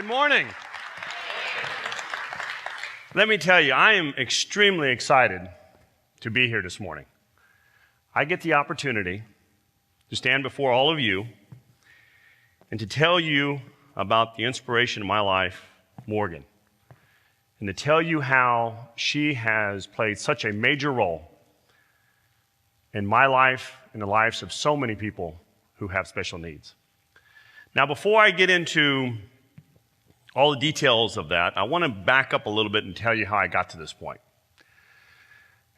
Good morning. Let me tell you, I am extremely excited to be here this morning. I get the opportunity to stand before all of you and to tell you about the inspiration of my life, Morgan, and to tell you how she has played such a major role in my life and the lives of so many people who have special needs. Now, before I get into all the details of that, I want to back up a little bit and tell you how I got to this point.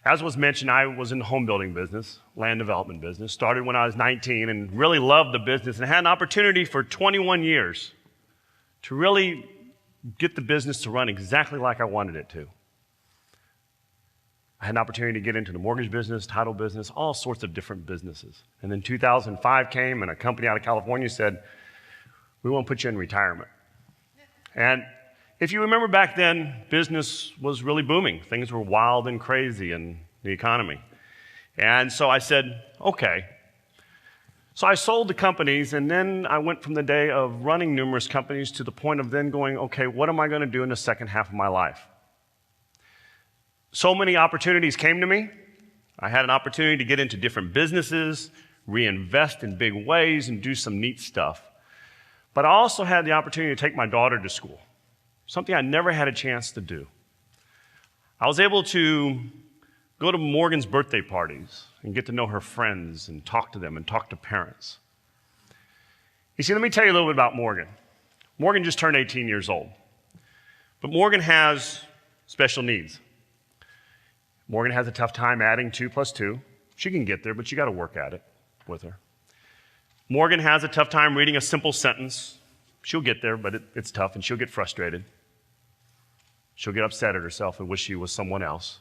As was mentioned, I was in the home building business, land development business, started when I was 19 and really loved the business and had an opportunity for 21 years to really get the business to run exactly like I wanted it to. I had an opportunity to get into the mortgage business, title business, all sorts of different businesses. And then 2005 came and a company out of California said, "We want to put you in retirement." And if you remember back then, business was really booming. Things were wild and crazy in the economy. And so I said, okay. So I sold the companies, and then I went from the day of running numerous companies to the point of then going, okay, what am I going to do in the second half of my life? So many opportunities came to me. I had an opportunity to get into different businesses, reinvest in big ways, and do some neat stuff. But I also had the opportunity to take my daughter to school, something I never had a chance to do. I was able to go to Morgan's birthday parties and get to know her friends and talk to them and talk to parents. You see, let me tell you a little bit about Morgan. Morgan just turned 18 years old. But Morgan has special needs. Morgan has a tough time adding 2 plus 2. She can get there, but you got to work at it with her. Morgan has a tough time reading a simple sentence. She'll get there, but it's tough, and she'll get frustrated. She'll get upset at herself and wish she was someone else.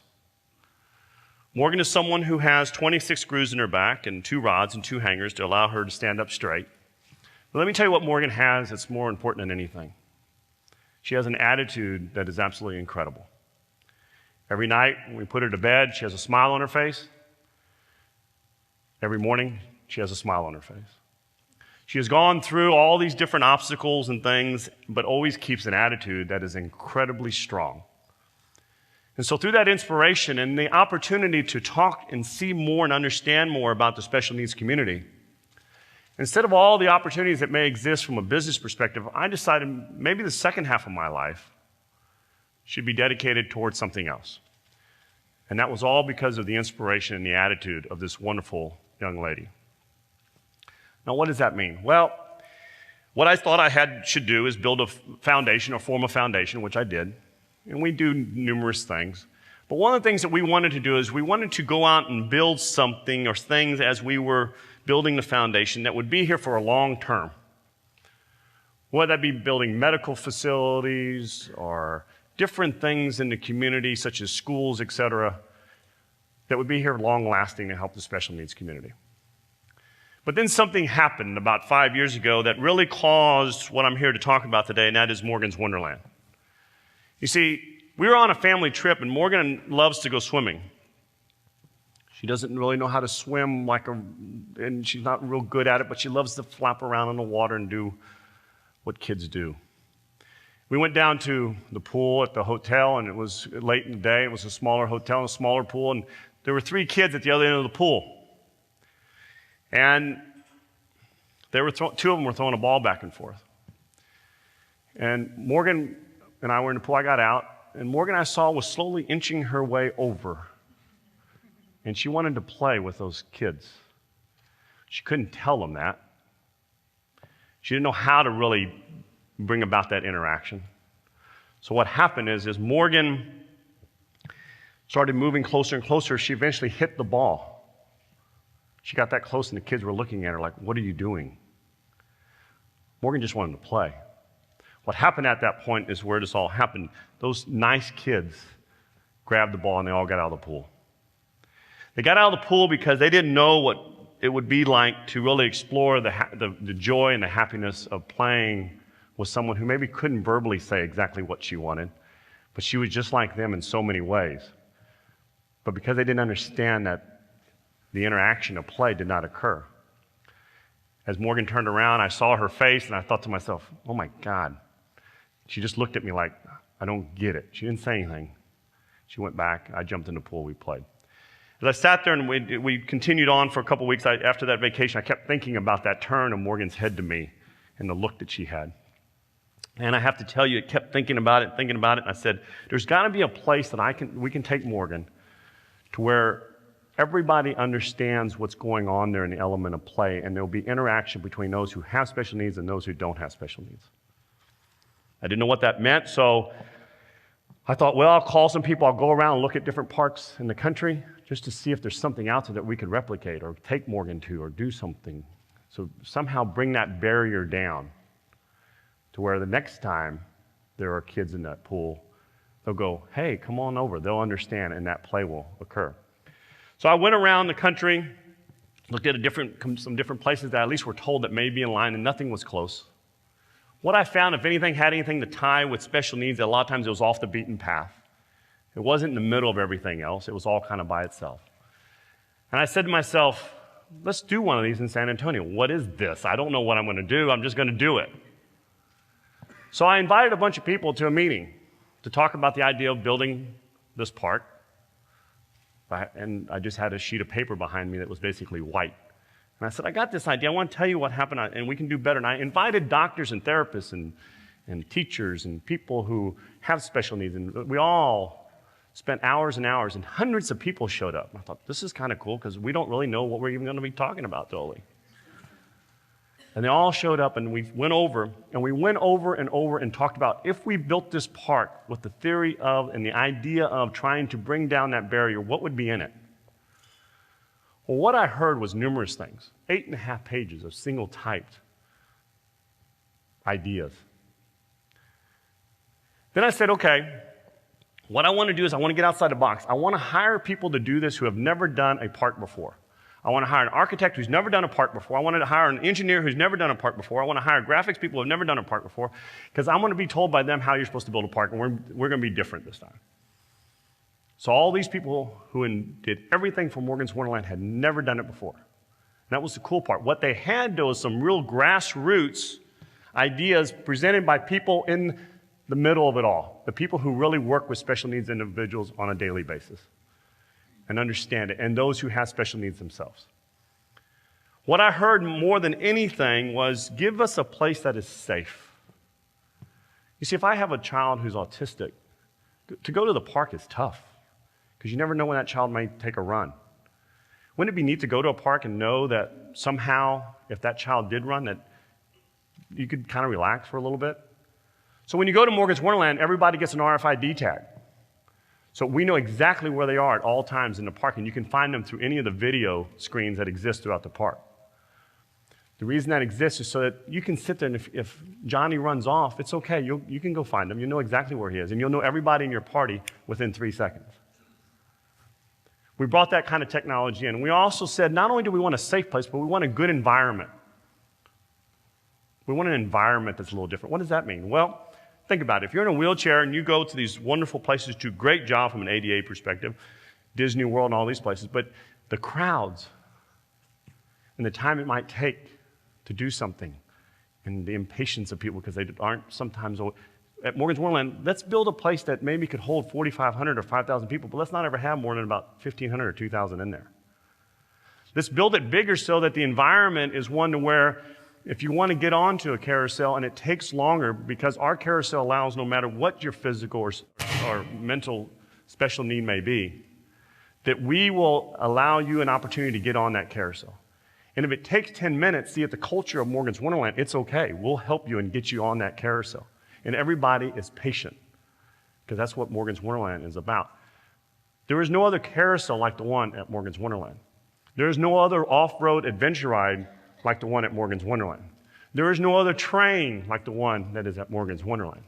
Morgan is someone who has 26 screws in her back and 2 rods and 2 hangers to allow her to stand up straight. But let me tell you what Morgan has that's more important than anything. She has an attitude that is absolutely incredible. Every night when we put her to bed, she has a smile on her face. Every morning, she has a smile on her face. She has gone through all these different obstacles and things, but always keeps an attitude that is incredibly strong. And so through that inspiration and the opportunity to talk and see more and understand more about the special needs community, instead of all the opportunities that may exist from a business perspective, I decided maybe the second half of my life should be dedicated towards something else. And that was all because of the inspiration and the attitude of this wonderful young lady. Now, what does that mean? Well, what I thought I should do is build a foundation or form a foundation, which I did. And we do numerous things. But one of the things that we wanted to do is we wanted to go out and build something or things as we were building the foundation that would be here for a long term. Whether that be building medical facilities or different things in the community, such as schools, etc., that would be here long lasting to help the special needs community. But then something happened about 5 years ago that really caused what I'm here to talk about today, and that is Morgan's Wonderland. You see, we were on a family trip, and Morgan loves to go swimming. She doesn't really know how to swim and she's not real good at it, but she loves to flap around in the water and do what kids do. We went down to the pool at the hotel, and it was late in the day. It was a smaller hotel and a smaller pool, and there were 3 kids at the other end of the pool. And 2 of them were throwing a ball back and forth. And Morgan and I were in the pool. I got out, and Morgan, I saw, was slowly inching her way over. And she wanted to play with those kids. She couldn't tell them that. She didn't know how to really bring about that interaction. So what happened is Morgan started moving closer and closer. She eventually hit the ball. She got that close, and the kids were looking at her like, "What are you doing?" Morgan just wanted to play. What happened at that point is where this all happened. Those nice kids grabbed the ball, and they all got out of the pool. They got out of the pool because they didn't know what it would be like to really explore the joy and the happiness of playing with someone who maybe couldn't verbally say exactly what she wanted, but she was just like them in so many ways. But because they didn't understand that the interaction of play did not occur. As Morgan turned around, I saw her face, and I thought to myself, oh my God, She just looked at me like, I don't get it. She didn't say anything. She went back. I jumped in the pool. We played. As I sat there and we continued on for a couple weeks, after that vacation, I kept thinking about that turn of Morgan's head to me and the look that she had. And I have to tell you, it kept thinking about it, and I said, there's got to be a place that we can take Morgan to where everybody understands what's going on there in the element of play, and there'll be interaction between those who have special needs and those who don't have special needs. I didn't know what that meant, so I thought, well, I'll call some people, I'll go around and look at different parks in the country just to see if there's something out there that we could replicate or take Morgan to or do something. So somehow bring that barrier down to where the next time there are kids in that pool, they'll go, hey, come on over. They'll understand, and that play will occur. So I went around the country, looked at some different places that at least were told that may be in line, and nothing was close. What I found, if anything had anything to tie with special needs, a lot of times it was off the beaten path. It wasn't in the middle of everything else. It was all kind of by itself. And I said to myself, let's do one of these in San Antonio. What is this? I don't know what I'm going to do. I'm just going to do it. So I invited a bunch of people to a meeting to talk about the idea of building this park. And I just had a sheet of paper behind me that was basically white. And I said, I got this idea. I want to tell you what happened, and we can do better. And I invited doctors and therapists and teachers and people who have special needs. And we all spent hours and hours, and hundreds of people showed up. And I thought, this is kind of cool because we don't really know what we're even going to be talking about, totally. And they all showed up, and we went over and over and talked about if we built this park with the theory of and the idea of trying to bring down that barrier, what would be in it? Well, what I heard was numerous things, 8.5 pages of single-typed ideas. Then I said, okay, what I want to do is I want to get outside the box. I want to hire people to do this who have never done a park before. I want to hire an architect who's never done a park before. I want to hire an engineer who's never done a park before. I want to hire graphics people who have never done a park before, because I'm going to be told by them how you're supposed to build a park, and we're going to be different this time. So all these people who did everything for Morgan's Wonderland had never done it before. And that was the cool part. What they had, though, was some real grassroots ideas presented by people in the middle of it all, the people who really work with special needs individuals on a daily basis and understand it, and those who have special needs themselves. What I heard more than anything was, give us a place that is safe. You see, if I have a child who's autistic, to go to the park is tough, because you never know when that child might take a run. Wouldn't it be neat to go to a park and know that somehow, if that child did run, that you could kind of relax for a little bit? So when you go to Morgan's Wonderland, everybody gets an RFID tag. So we know exactly where they are at all times in the park, and you can find them through any of the video screens that exist throughout the park. The reason that exists is so that you can sit there, and if Johnny runs off, it's okay. You can go find him. You know exactly where he is, and you'll know everybody in your party within 3 seconds. We brought that kind of technology in. We also said not only do we want a safe place, but we want a good environment. We want an environment that's a little different. What does that mean? Well, think about it. If you're in a wheelchair and you go to these wonderful places, do a great job from an ADA perspective, Disney World and all these places, but the crowds and the time it might take to do something and the impatience of people because they aren't sometimes. At Morgan's Wonderland, let's build a place that maybe could hold 4,500 or 5,000 people, but let's not ever have more than about 1,500 or 2,000 in there. Let's build it bigger so that the environment is one to where if you want to get onto a carousel and it takes longer, because our carousel allows no matter what your physical or mental special need may be, that we will allow you an opportunity to get on that carousel. And if it takes 10 minutes, see, at the culture of Morgan's Wonderland, it's okay. We'll help you and get you on that carousel. And everybody is patient, because that's what Morgan's Wonderland is about. There is no other carousel like the one at Morgan's Wonderland. There is no other off-road adventure ride like the one at Morgan's Wonderland. There is no other train like the one that is at Morgan's Wonderland.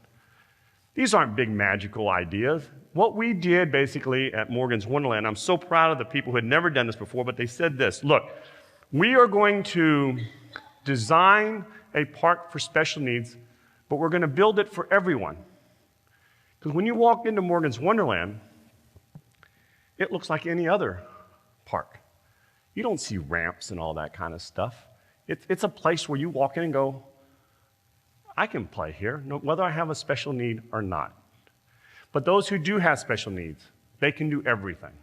These aren't big magical ideas. What we did basically at Morgan's Wonderland, I'm so proud of the people who had never done this before, but they said this: look, we are going to design a park for special needs, but we're going to build it for everyone. Because when you walk into Morgan's Wonderland, it looks like any other park. You don't see ramps and all that kind of stuff. It's a place where you walk in and go, I can play here, whether I have a special need or not. But those who do have special needs, they can do everything.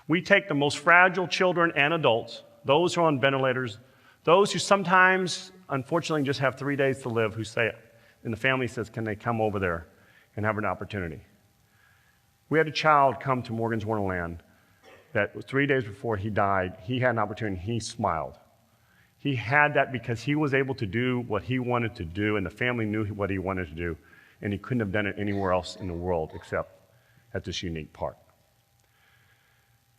We take the most fragile children and adults, those who are on ventilators, those who sometimes, unfortunately, just have 3 days to live, who say, and the family says, can they come over there and have an opportunity? We had a child come to Morgan's Wonderland that 3 days before he died, he had an opportunity, he smiled. He had that because he was able to do what he wanted to do, and the family knew what he wanted to do, and he couldn't have done it anywhere else in the world except at this unique park.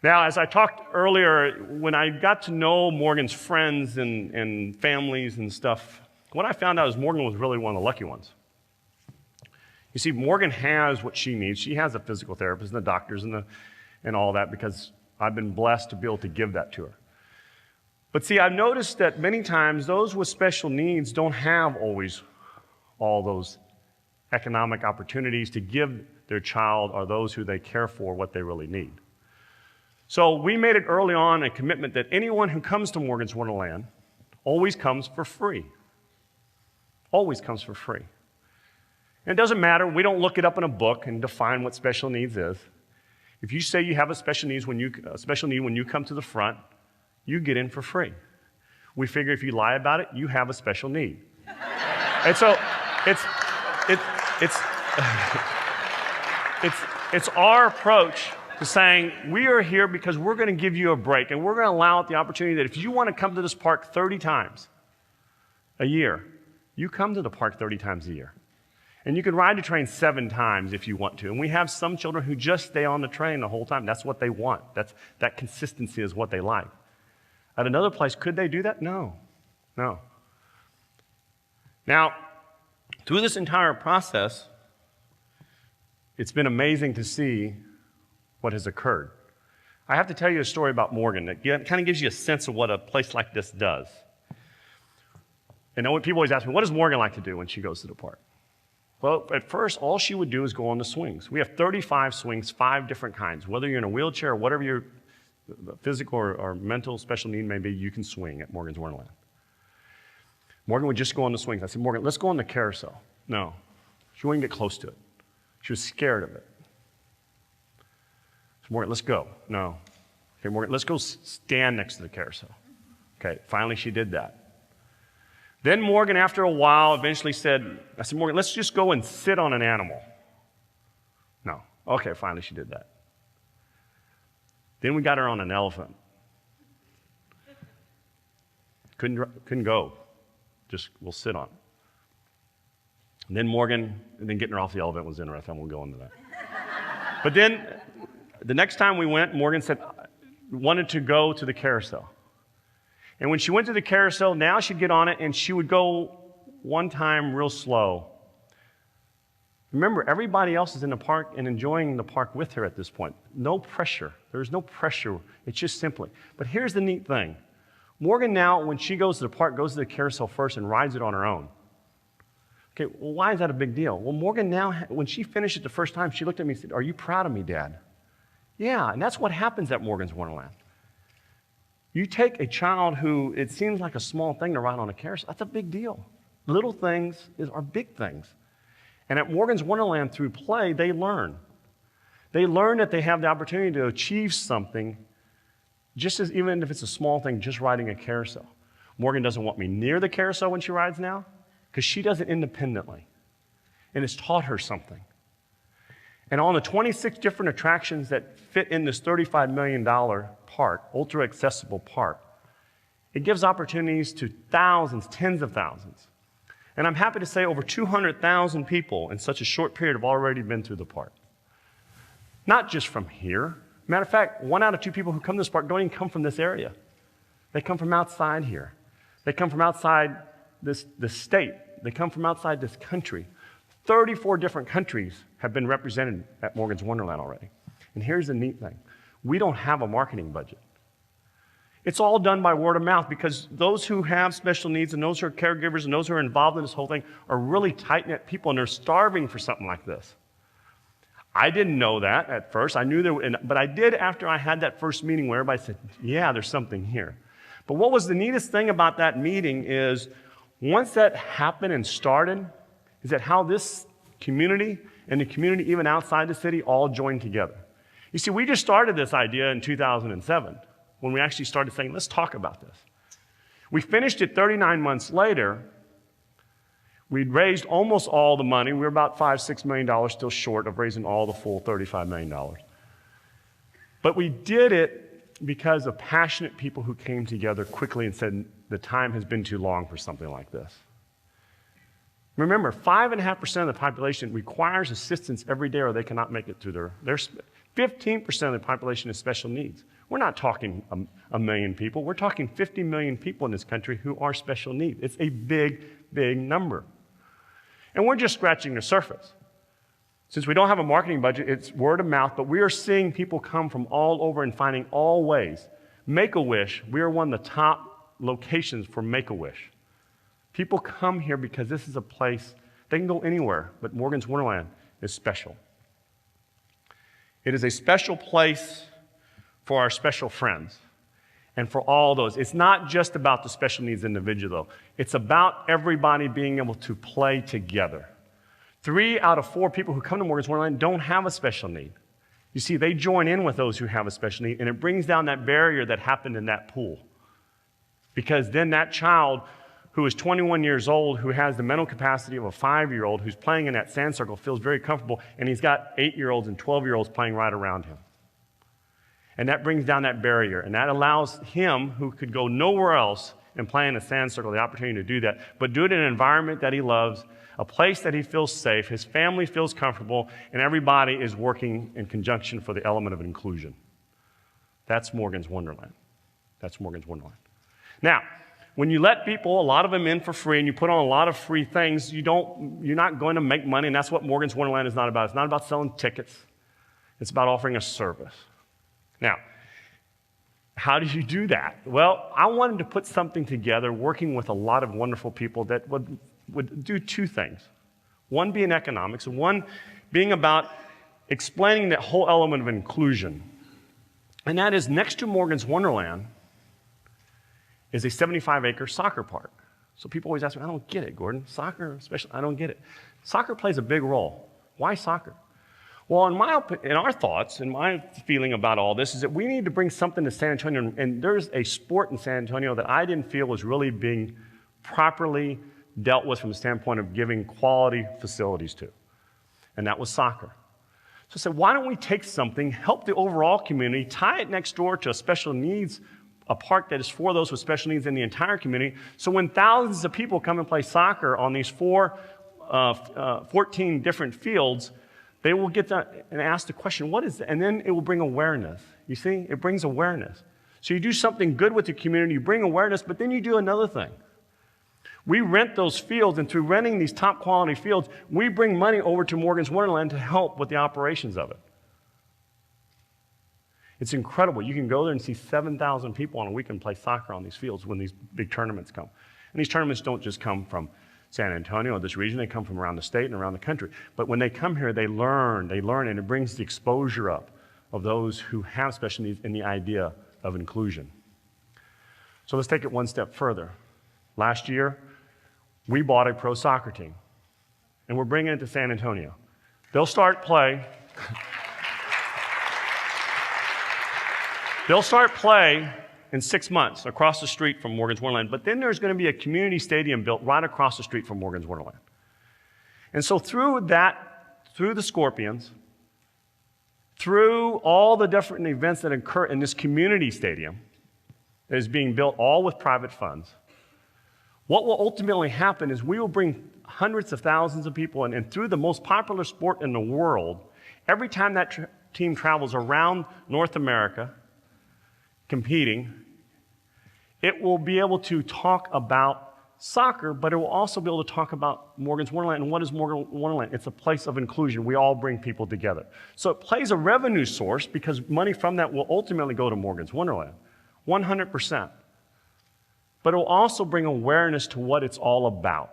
Now, as I talked earlier, when I got to know Morgan's friends and families and stuff, what I found out is Morgan was really one of the lucky ones. You see, Morgan has what she needs. She has a physical therapist and the doctors and all that, because I've been blessed to be able to give that to her. But see, I've noticed that many times those with special needs don't have always all those economic opportunities to give their child or those who they care for what they really need. So we made it early on a commitment that anyone who comes to Morgan's Wonderland always comes for free. Always comes for free. And it doesn't matter. We don't look it up in a book and define what special needs is. If you say you have a special need when you come to the front, you get in for free. We figure if you lie about it, you have a special need. And so it's our approach to saying we are here because we're going to give you a break, and we're going to allow it the opportunity that if you want to come to this park 30 times a year, you come to the park 30 times a year. And you can ride the train 7 times if you want to. And we have some children who just stay on the train the whole time. That's what they want. That consistency is what they like. At another place, could they do that? No. No. Now, through this entire process, it's been amazing to see what has occurred. I have to tell you a story about Morgan that kind of gives you a sense of what a place like this does. And people always ask me, what does Morgan like to do when she goes to the park? Well, at first, all she would do is go on the swings. We have 35 swings, 5 different kinds. Whether you're in a wheelchair or whatever your physical or mental special need may be, you can swing at Morgan's Wonderland. Morgan would just go on the swings. I said, Morgan, let's go on the carousel. No, she wouldn't get close to it. She was scared of it. So Morgan, let's go. No. Okay, Morgan, let's go stand next to the carousel. Okay, finally she did that. Then Morgan, after a while, eventually said, I said, Morgan, let's just go and sit on an animal. No. Okay, finally she did that. Then we got her on an elephant. Couldn't go. Just, we'll sit on it. And then getting her off the elephant was interesting. We'll go into that. But then, the next time we went, Morgan wanted to go to the carousel. And when she went to the carousel, now she'd get on it and she would go one time real slow. Remember, everybody else is in the park and enjoying the park with her at this point. No pressure. There's no pressure. It's just simply. But here's the neat thing. Morgan now, when she goes to the park, goes to the carousel first and rides it on her own. Okay, well, why is that a big deal? Well, Morgan now, when she finished it the first time, she looked at me and said, are you proud of me, Dad? Yeah, and that's what happens at Morgan's Wonderland. You take a child who, it seems like a small thing to ride on a carousel, that's a big deal. Little things are big things. And at Morgan's Wonderland, through play, they learn. They learn that they have the opportunity to achieve something, just as even if it's a small thing, just riding a carousel. Morgan doesn't want me near the carousel when she rides now, because she does it independently. And it's taught her something. And on the 26 different attractions that fit in this $35 million park, ultra-accessible park, it gives opportunities to thousands, tens of thousands. And I'm happy to say over 200,000 people in such a short period have already been through the park. Not just from here. Matter of fact, 1 out of 2 people who come to this park don't even come from this area. They come from outside here. They come from outside this state. They come from outside this country. 34 different countries have been represented at Morgan's Wonderland already. And here's the neat thing. We don't have a marketing budget. It's all done by word of mouth because those who have special needs and those who are caregivers and those who are involved in this whole thing are really tight-knit people, and they're starving for something like this. I didn't know that at first. I knew there, but I did after I had that first meeting where everybody said, yeah, there's something here. But what was the neatest thing about that meeting is once that happened and started, is that how this community and the community even outside the city all join together. You see, we just started this idea in 2007 when we actually started saying, let's talk about this. We finished it 39 months later. We'd raised almost all the money. We were about $5-6 million still short of raising all the full $35 million. But we did it because of passionate people who came together quickly and said, the time has been too long for something like this. Remember, 5.5% of the population requires assistance every day or they cannot make it through their 15% of the population has special needs. We're not talking a million people. We're talking 50 million people in this country who are special needs. It's a big, big number. And we're just scratching the surface. Since we don't have a marketing budget, it's word of mouth, but we are seeing people come from all over and finding all ways. Make-A-Wish, we are one of the top locations for Make-A-Wish. People come here because this is a place, they can go anywhere, but Morgan's Wonderland is special. It is a special place for our special friends and for all those. It's not just about the special needs individual, though. It's about everybody being able to play together. 3 out of 4 people who come to Morgan's Wonderland don't have a special need. You see, they join in with those who have a special need, and it brings down that barrier that happened in that pool. Because then that child who is 21 years old, who has the mental capacity of a 5-year-old, who's playing in that sand circle, feels very comfortable, and he's got 8-year-olds and 12-year-olds playing right around him. And that brings down that barrier, and that allows him, who could go nowhere else and play in a sand circle, the opportunity to do that, but do it in an environment that he loves, a place that he feels safe, his family feels comfortable, and everybody is working in conjunction for the element of inclusion. That's Morgan's Wonderland. That's Morgan's Wonderland. Now, when you let people, a lot of them in for free, and you put on a lot of free things, you're not going to make money, and that's what Morgan's Wonderland is not about. It's not about selling tickets. It's about offering a service. Now, how do you do that? Well, I wanted to put something together, working with a lot of wonderful people that would do 2 things. One being economics, and one being about explaining that whole element of inclusion. And that is, next to Morgan's Wonderland is a 75-acre soccer park. So people always ask me, I don't get it, Gordon. Soccer, especially, I don't get it. Soccer plays a big role. Why soccer? Well, in our thoughts, and my feeling about all this is that we need to bring something to San Antonio, and there's a sport in San Antonio that I didn't feel was really being properly dealt with from the standpoint of giving quality facilities to, and that was soccer. So I said, why don't we take something, help the overall community, tie it next door to a special needs, a park that is for those with special needs in the entire community, so when thousands of people come and play soccer on these 14 different fields, they will get that and ask the question, what is that? And then it will bring awareness. You see, it brings awareness. So you do something good with the community, you bring awareness, but then you do another thing. We rent those fields, and through renting these top quality fields, we bring money over to Morgan's Wonderland to help with the operations of it. It's incredible. You can go there and see 7,000 people on a weekend play soccer on these fields when these big tournaments come. And these tournaments don't just come from San Antonio or this region, they come from around the state and around the country. But when they come here, they learn, and it brings the exposure up of those who have special needs and the idea of inclusion. So let's take it one step further. Last year, we bought a pro soccer team, and we're bringing it to San Antonio. They'll start play. They'll start play in 6 months across the street from Morgan's Wonderland, but then there's going to be a community stadium built right across the street from Morgan's Wonderland. And so through the Scorpions, through all the different events that occur in this community stadium that is being built all with private funds, what will ultimately happen is we will bring hundreds of thousands of people in, and through the most popular sport in the world, every time that team travels around North America competing, it will be able to talk about soccer, but it will also be able to talk about Morgan's Wonderland. And what is Morgan's Wonderland? It's a place of inclusion. We all bring people together. So it plays a revenue source because money from that will ultimately go to Morgan's Wonderland, 100%. But it will also bring awareness to what it's all about.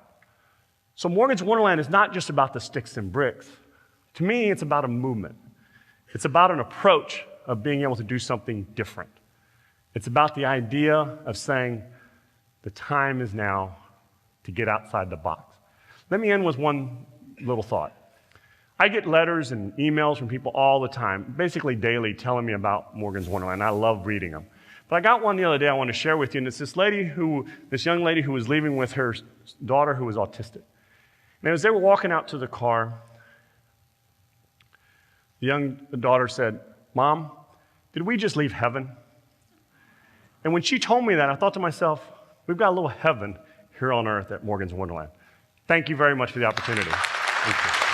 So Morgan's Wonderland is not just about the sticks and bricks. To me, it's about a movement. It's about an approach of being able to do something different. It's about the idea of saying, the time is now to get outside the box. Let me end with one little thought. I get letters and emails from people all the time, basically daily, telling me about Morgan's Wonderland. I love reading them. But I got one the other day I want to share with you, and it's this young lady who was leaving with her daughter who was autistic. And as they were walking out to the car, the young daughter said, "Mom, did we just leave heaven?" And when she told me that, I thought to myself, we've got a little heaven here on earth at Morgan's Wonderland. Thank you very much for the opportunity. Thank you.